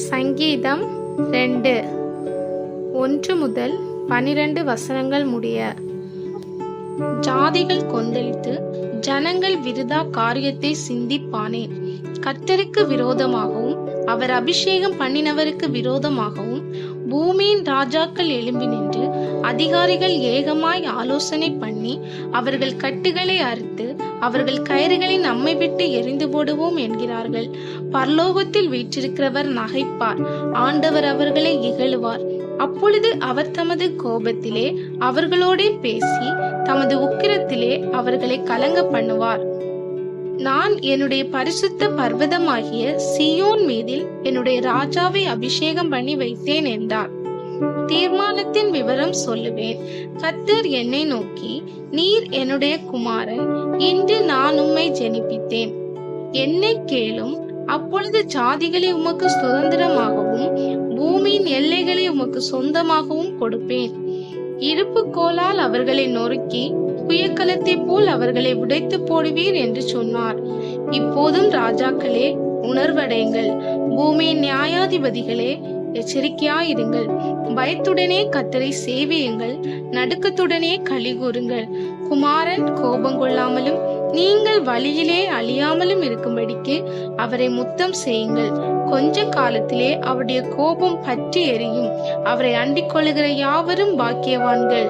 சங்கீதம் 2 1 முதல் 12 வசனங்கள் முடிய. ஜாதிகள் கொந்தளித்து ஜனங்கள் விருதா காரியத்தை சிந்திப்பானேன். கர்த்தருக்கு விரோதமாகவும் அவர் அபிஷேகம் பண்ணினவருக்கு விரோதமாகவும் பூமியின் ராஜாக்கள் எழும்பி நின்று அதிகாரிகள் ஏகமாய் ஆலோசனை பண்ணி அவர்கள் கட்டுகளை அறுத்து அவர்கள் கயிறுகளை நம்மை விட்டு எரிந்து போடுவோம் என்கிறார்கள். பரலோகத்தில் வீற்றிருக்கிறவர் நகைப்பார், ஆண்டவர் அவர்களை இகழுவார். அப்பொழுது அவர் தமது கோபத்திலே அவர்களோடே பேசி தமது உக்கிரத்திலே அவர்களை கலங்க பண்ணுவார். நான் என்னுடைய பரிசுத்த பர்வதமாகிய சீயோன் மீதில் என்னுடைய ராஜாவை அபிஷேகம் பண்ணி வைத்தேன் என்றார். தீர்மானத்தின் விவரம் சொல்லுவேன். கர்த்தர் என்னை நோக்கி, நீர் என்னுடைய குமாரன், இன்று நான் உம்மை ஜெனிப்பித்தேன். என்னை கேளும், அப்பொழுது ஜாதிகளை உமக்கு சுதந்திரமாகவும் பூமியின் எல்லைகளை உமக்கு சொந்தமாகவும் கொடுப்பேன். இருப்பு கோலால் அவர்களை நொறுக்கி புயக்கலத்தை போல் அவர்களை உடைத்து போடுவீர் என்று சொன்னார். இப்போதும் ராஜாக்களே, உணர்வடைங்கள். பூமியின் நியாயாதிபதிகளே, எச்சரிக்கையாயிருங்கள். பயத்துடனே கர்த்தரை சேவியுங்கள், நடுக்கத்துடனே களி கூறுங்கள். குமாரன் கோபம் கொள்ளாமலும் நீங்கள் வழியிலே அழியாமலும் இருக்கும்படிக்கு அவரை முத்தம் செய்யுங்கள். கொஞ்ச காலத்திலே அவருடைய கோபம் பற்றி எரியும். அவரை அண்டிக் கொள்ளுகிற யாவரும் பாக்கியவான்கள்.